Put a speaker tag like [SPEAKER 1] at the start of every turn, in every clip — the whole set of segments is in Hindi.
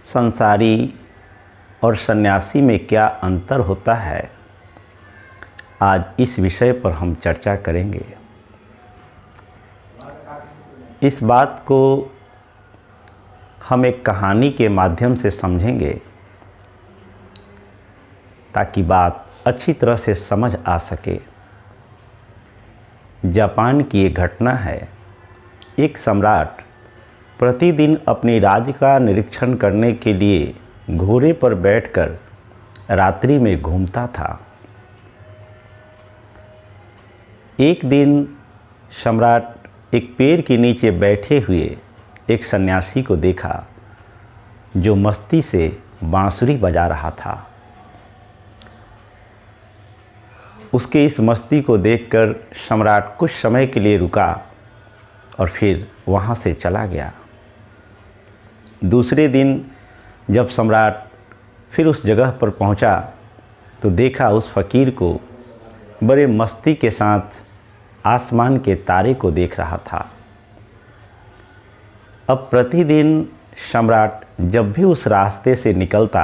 [SPEAKER 1] संसारी और सन्यासी में क्या अंतर होता है, आज इस विषय पर हम चर्चा करेंगे। इस बात को हम एक कहानी के माध्यम से समझेंगे ताकि बात अच्छी तरह से समझ आ सके। जापान की एक घटना है। एक सम्राट प्रतिदिन अपने राज्य का निरीक्षण करने के लिए घोड़े पर बैठकर रात्रि में घूमता था। एक दिन सम्राट एक पेड़ के नीचे बैठे हुए एक सन्यासी को देखा जो मस्ती से बांसुरी बजा रहा था। उसके इस मस्ती को देखकर सम्राट कुछ समय के लिए रुका और फिर वहाँ से चला गया। दूसरे दिन जब सम्राट फिर उस जगह पर पहुँचा तो देखा उस फ़कीर को बड़े मस्ती के साथ आसमान के तारे को देख रहा था। अब प्रतिदिन सम्राट जब भी उस रास्ते से निकलता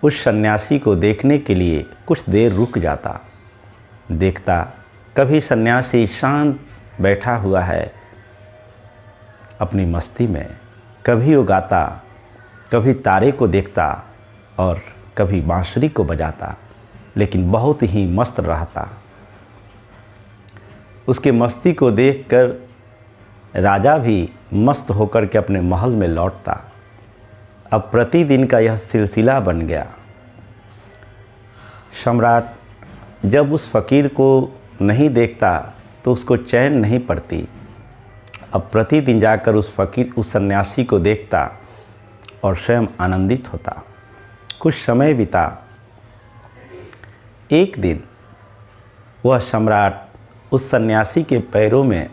[SPEAKER 1] उस सन्यासी को देखने के लिए कुछ देर रुक जाता। देखता कभी सन्यासी शांत बैठा हुआ है अपनी मस्ती में, कभी वो गाता, कभी तारे को देखता और कभी बांसुरी को बजाता, लेकिन बहुत ही मस्त रहता। उसके मस्ती को देखकर राजा भी मस्त होकर के अपने महल में लौटता। अब प्रतिदिन का यह सिलसिला बन गया। सम्राट जब उस फ़कीर को नहीं देखता तो उसको चैन नहीं पड़ती। अब प्रतिदिन जाकर उस सन्यासी को देखता और स्वयं आनंदित होता। कुछ समय बीता। एक दिन वह सम्राट उस सन्यासी के पैरों में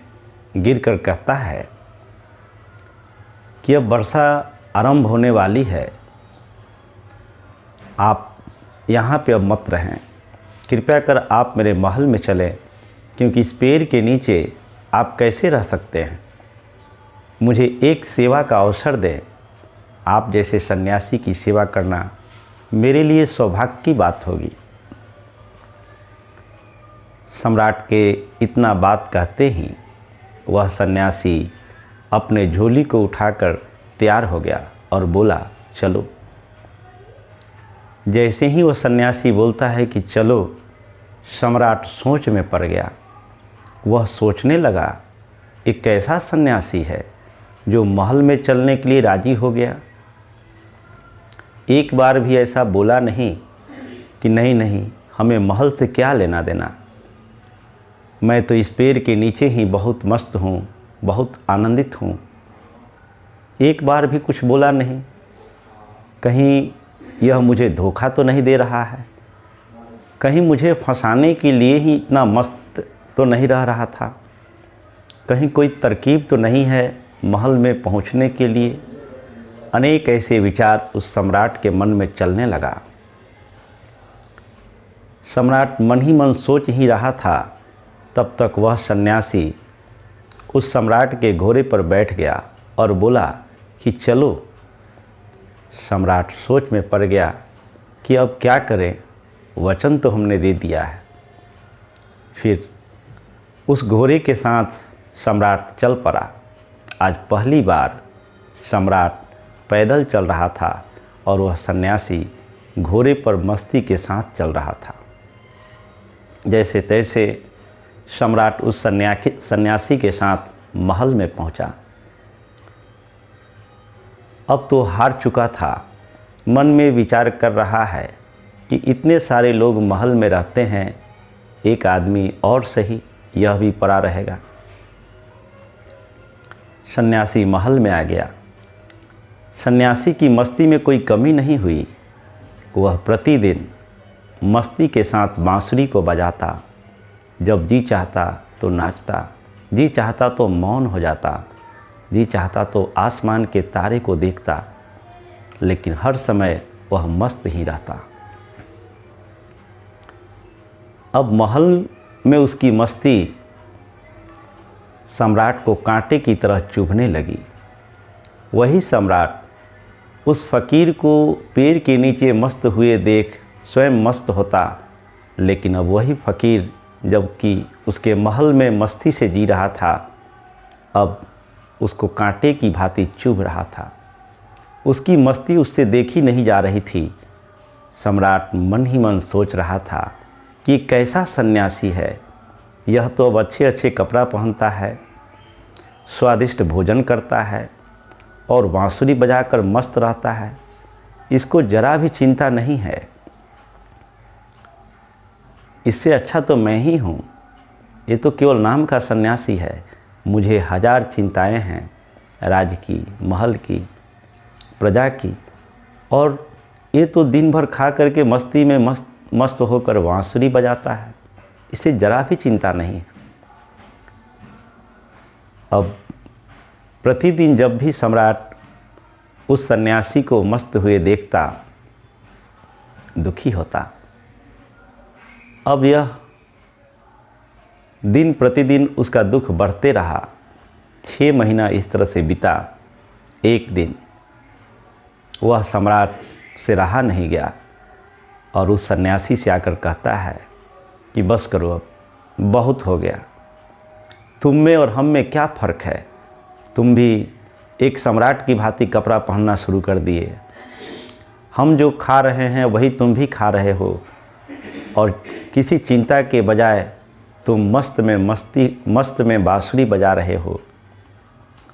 [SPEAKER 1] गिरकर कहता है कि अब वर्षा आरंभ होने वाली है, आप यहाँ पे अब मत रहें, कृपया कर आप मेरे महल में चलें, क्योंकि इस पेड़ के नीचे आप कैसे रह सकते हैं। मुझे एक सेवा का अवसर दें। आप जैसे सन्यासी की सेवा करना मेरे लिए सौभाग्य की बात होगी। सम्राट के इतना बात कहते ही वह सन्यासी अपने झोली को उठाकर तैयार हो गया और बोला, चलो। जैसे ही वह सन्यासी बोलता है कि चलो, सम्राट सोच में पड़ गया। वह सोचने लगा, एक कैसा सन्यासी है जो महल में चलने के लिए राजी हो गया। एक बार भी ऐसा बोला नहीं कि नहीं नहीं, हमें महल से क्या लेना देना, मैं तो इस पेड़ के नीचे ही बहुत मस्त हूँ, बहुत आनंदित हूँ। एक बार भी कुछ बोला नहीं। कहीं यह मुझे धोखा तो नहीं दे रहा है, कहीं मुझे फंसाने के लिए ही इतना मस्त तो नहीं रह रहा था, कहीं कोई तरकीब तो नहीं है महल में पहुंचने के लिए। अनेक ऐसे विचार उस सम्राट के मन में चलने लगा। सम्राट मन ही मन सोच ही रहा था, तब तक वह सन्यासी उस सम्राट के घोड़े पर बैठ गया और बोला कि चलो। सम्राट सोच में पड़ गया कि अब क्या करें, वचन तो हमने दे दिया है। फिर उस घोड़े के साथ सम्राट चल पड़ा। आज पहली बार सम्राट पैदल चल रहा था और वह सन्यासी घोड़े पर मस्ती के साथ चल रहा था। जैसे तैसे सम्राट उस सन्यासी के साथ महल में पहुंचा। अब तो हार चुका था। मन में विचार कर रहा है कि इतने सारे लोग महल में रहते हैं, एक आदमी और सही, यह भी पड़ा रहेगा। सन्यासी महल में आ गया। सन्यासी की मस्ती में कोई कमी नहीं हुई। वह प्रतिदिन मस्ती के साथ बांसुरी को बजाता, जब जी चाहता तो नाचता, जी चाहता तो मौन हो जाता, जी चाहता तो आसमान के तारे को देखता, लेकिन हर समय वह मस्त ही रहता। अब महल में उसकी मस्ती सम्राट को कांटे की तरह चुभने लगी। वही सम्राट उस फकीर को पेड़ के नीचे मस्त हुए देख स्वयं मस्त होता, लेकिन अब वही फकीर जबकि उसके महल में मस्ती से जी रहा था, अब उसको कांटे की भांति चुभ रहा था। उसकी मस्ती उससे देखी नहीं जा रही थी। सम्राट मन ही मन सोच रहा था कि कैसा सन्यासी है, यह तो अब अच्छे अच्छे कपड़ा पहनता है, स्वादिष्ट भोजन करता है और बांसुरी बजाकर मस्त रहता है, इसको जरा भी चिंता नहीं है। इससे अच्छा तो मैं ही हूँ, ये तो केवल नाम का सन्यासी है, मुझे हजार चिंताएं हैं, राज्य की, महल की, प्रजा की, और ये तो दिन भर खा करके मस्ती में मस्त होकर बांसुरी बजाता है, इसे जरा भी चिंता नहीं। अब प्रतिदिन जब भी सम्राट उस सन्यासी को मस्त हुए देखता, दुखी होता। अब यह दिन प्रतिदिन उसका दुख बढ़ते रहा। 6 महीना इस तरह से बीता। एक दिन वह सम्राट से रहा नहीं गया और उस सन्यासी से आकर कहता है कि बस करो, अब बहुत हो गया, तुम में और हम में क्या फ़र्क है, तुम भी एक सम्राट की भांति कपड़ा पहनना शुरू कर दिए, हम जो खा रहे हैं वही तुम भी खा रहे हो, और किसी चिंता के बजाय तुम मस्त में बांसुरी बजा रहे हो।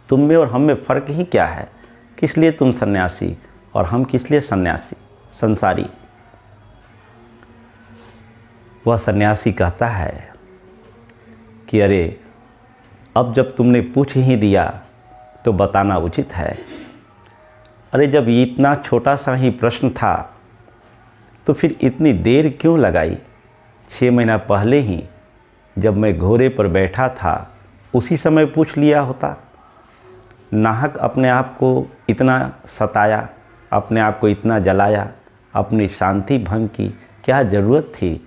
[SPEAKER 1] तुम में और हम में फ़र्क ही क्या है, किस लिए तुम सन्यासी और हम किस लिए सन्यासी संसारी। वह सन्यासी कहता है कि अरे, अब जब तुमने पूछ ही दिया तो बताना उचित है। अरे, जब ये इतना छोटा सा ही प्रश्न था तो फिर इतनी देर क्यों लगाई? 6 महीना पहले ही जब मैं घोड़े पर बैठा था उसी समय पूछ लिया होता। नाहक अपने आप को इतना सताया, अपने आप को इतना जलाया, अपनी शांति भंग की क्या ज़रूरत थी?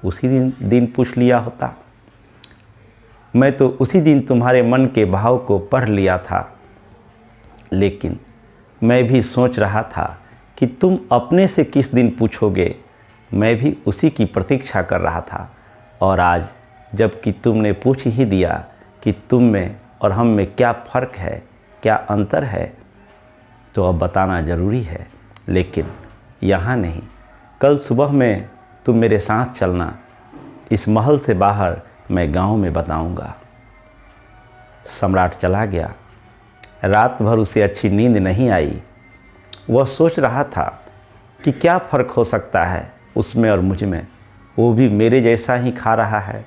[SPEAKER 1] उसी दिन पूछ लिया होता। मैं तो उसी दिन तुम्हारे मन के भाव को पढ़ लिया था, लेकिन मैं भी सोच रहा था कि तुम अपने से किस दिन पूछोगे, मैं भी उसी की प्रतीक्षा कर रहा था। और आज जबकि तुमने पूछ ही दिया कि तुम में और हम में क्या फ़र्क है, क्या अंतर है, तो अब बताना ज़रूरी है। लेकिन यहाँ नहीं, कल सुबह में तुम मेरे साथ चलना, इस महल से बाहर मैं गांव में बताऊंगा। सम्राट चला गया। रात भर उसे अच्छी नींद नहीं आई। वह सोच रहा था कि क्या फ़र्क हो सकता है उसमें और मुझ में, वो भी मेरे जैसा ही खा रहा है,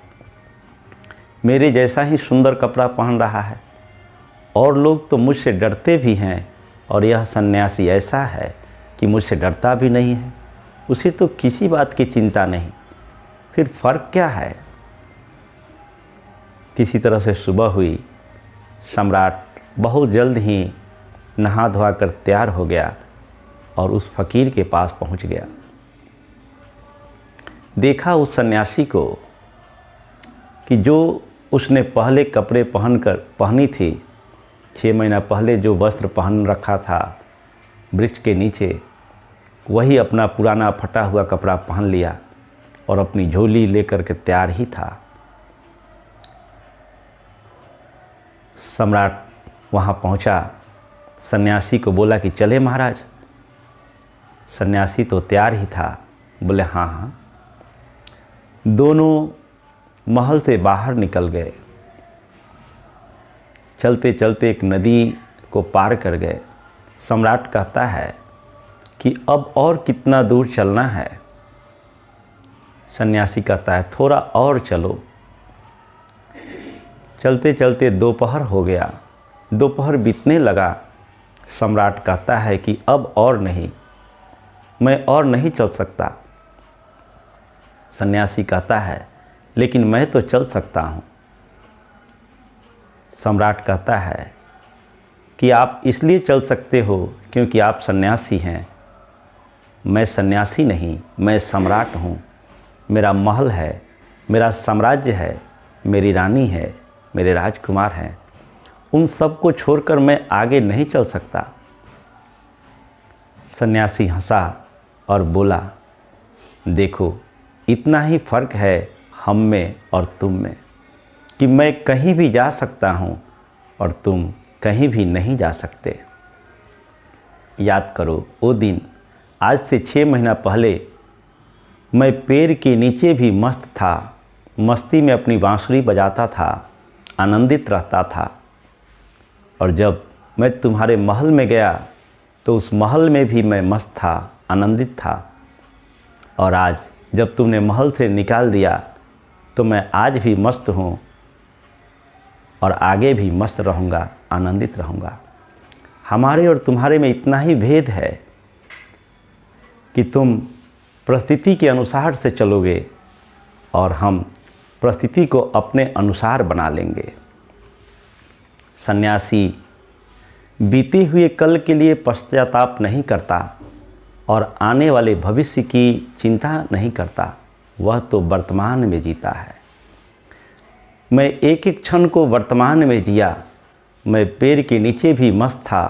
[SPEAKER 1] मेरे जैसा ही सुंदर कपड़ा पहन रहा है, और लोग तो मुझसे डरते भी हैं, और यह सन्यासी ऐसा है कि मुझसे डरता भी नहीं है, उसे तो किसी बात की चिंता नहीं। फिर फ़र्क क्या है? किसी तरह से सुबह हुई। सम्राट बहुत जल्द ही नहा धोआ कर तैयार हो गया और उस फकीर के पास पहुंच गया। देखा उस सन्यासी को कि जो उसने पहले कपड़े पहनी थी, 6 महीना पहले जो वस्त्र पहन रखा था वृक्ष के नीचे, वही अपना पुराना फटा हुआ कपड़ा पहन लिया और अपनी झोली लेकर के तैयार ही था। सम्राट वहाँ पहुँचा, सन्यासी को बोला कि चले महाराज। सन्यासी तो तैयार ही था, बोले हाँ हाँ। दोनों महल से बाहर निकल गए। चलते चलते एक नदी को पार कर गए। सम्राट कहता है कि अब और कितना दूर चलना है? सन्यासी कहता है थोड़ा और चलो। चलते चलते दोपहर हो गया। दोपहर बीतने लगा। सम्राट कहता है कि अब और नहीं, मैं और नहीं चल सकता। सन्यासी कहता है लेकिन मैं तो चल सकता हूँ। सम्राट कहता है कि आप इसलिए चल सकते हो क्योंकि आप सन्यासी हैं, मैं सन्यासी नहीं, मैं सम्राट हूँ। मेरा महल है, मेरा साम्राज्य है, मेरी रानी है, मेरे राजकुमार हैं, उन सब को छोड़कर मैं आगे नहीं चल सकता। सन्यासी हंसा और बोला, देखो इतना ही फ़र्क है हम में और तुम में कि मैं कहीं भी जा सकता हूँ और तुम कहीं भी नहीं जा सकते। याद करो वो दिन, आज से 6 महीना पहले मैं पेड़ के नीचे भी मस्त था, मस्ती में अपनी बांसुरी बजाता था, आनंदित रहता था। और जब मैं तुम्हारे महल में गया तो उस महल में भी मैं मस्त था, आनंदित था। और आज जब तुमने महल से निकाल दिया तो मैं आज भी मस्त हूँ और आगे भी मस्त रहूँगा, आनंदित रहूँगा। हमारे और तुम्हारे में इतना ही भेद है कि तुम परिस्थिति के अनुसार से चलोगे और हम परिस्थिति को अपने अनुसार बना लेंगे। सन्यासी बीते हुए कल के लिए पश्चाताप नहीं करता और आने वाले भविष्य की चिंता नहीं करता, वह तो वर्तमान में जीता है। मैं एक एक क्षण को वर्तमान में जिया। मैं पेड़ के नीचे भी मस्त था,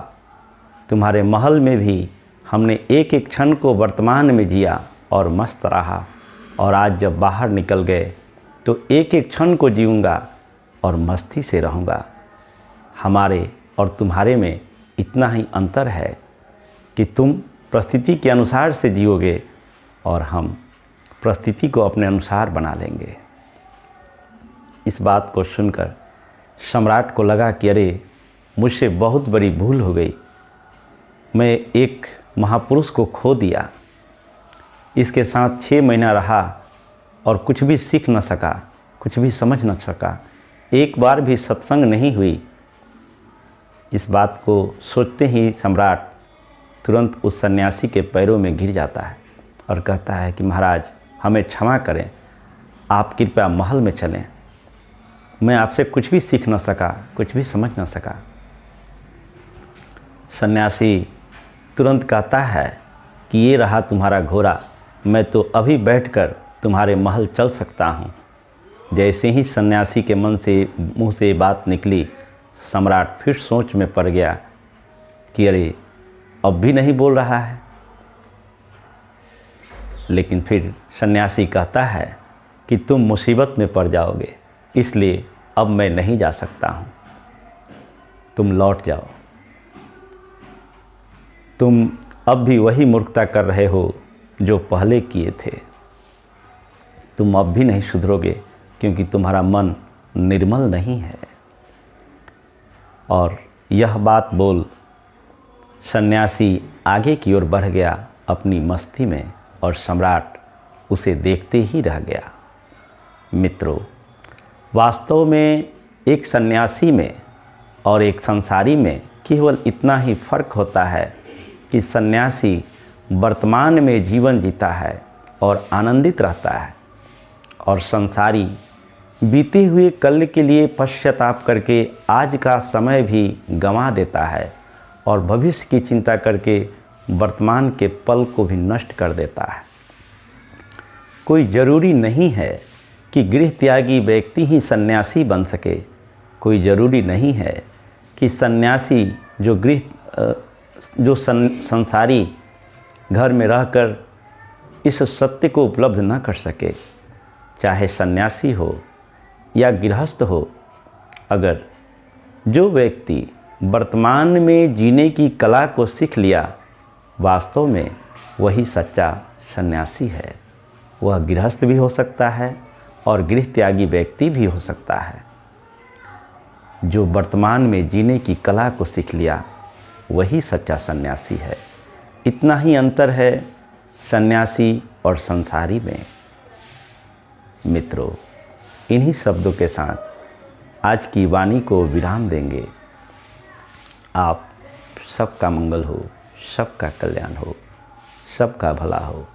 [SPEAKER 1] तुम्हारे महल में भी हमने एक एक क्षण को वर्तमान में जिया और मस्त रहा। और आज जब बाहर निकल गए तो एक एक क्षण को जीऊँगा और मस्ती से रहूँगा। हमारे और तुम्हारे में इतना ही अंतर है कि तुम परिस्थिति के अनुसार से जियोगे और हम परिस्थिति को अपने अनुसार बना लेंगे। इस बात को सुनकर सम्राट को लगा कि अरे, मुझसे बहुत बड़ी भूल हो गई, मैं एक महापुरुष को खो दिया। इसके साथ 6 महीना रहा और कुछ भी सीख न सका, कुछ भी समझ न सका, एक बार भी सत्संग नहीं हुई। इस बात को सोचते ही सम्राट तुरंत उस सन्यासी के पैरों में गिर जाता है और कहता है कि महाराज, हमें क्षमा करें, आप कृपया महल में चलें। मैं आपसे कुछ भी सीख न सका, कुछ भी समझ न सका। सन्यासी तुरंत कहता है कि ये रहा तुम्हारा घोड़ा, मैं तो अभी बैठकर तुम्हारे महल चल सकता हूँ। जैसे ही सन्यासी के मुंह से ये बात निकली, सम्राट फिर सोच में पड़ गया कि अरे, अब भी नहीं बोल रहा है। लेकिन फिर सन्यासी कहता है कि तुम मुसीबत में पड़ जाओगे, इसलिए अब मैं नहीं जा सकता हूँ, तुम लौट जाओ। तुम अब भी वही मूर्खता कर रहे हो जो पहले किए थे। तुम अब भी नहीं सुधरोगे क्योंकि तुम्हारा मन निर्मल नहीं है। और यह बात बोल सन्यासी आगे की ओर बढ़ गया अपनी मस्ती में और सम्राट उसे देखते ही रह गया। मित्रों, वास्तव में एक सन्यासी में और एक संसारी में केवल इतना ही फ़र्क होता है कि सन्यासी वर्तमान में जीवन जीता है और आनंदित रहता है, और संसारी बीते हुए कल के लिए पश्चाताप करके आज का समय भी गंवा देता है और भविष्य की चिंता करके वर्तमान के पल को भी नष्ट कर देता है। कोई ज़रूरी नहीं है कि गृह त्यागी व्यक्ति ही सन्यासी बन सके। कोई ज़रूरी नहीं है कि सन्यासी जो संसारी घर में रहकर इस सत्य को उपलब्ध न कर सके। चाहे सन्यासी हो या गृहस्थ हो, अगर जो व्यक्ति वर्तमान में जीने की कला को सीख लिया, वास्तव में वही सच्चा सन्यासी है। वह गृहस्थ भी हो सकता है और गृह त्यागी व्यक्ति भी हो सकता है। जो वर्तमान में जीने की कला को सीख लिया, वही सच्चा सन्यासी है। इतना ही अंतर है सन्यासी और संसारी में। मित्रों, इन्हीं शब्दों के साथ आज की वाणी को विराम देंगे। आप सबका मंगल हो, सबका कल्याण हो, सबका भला हो।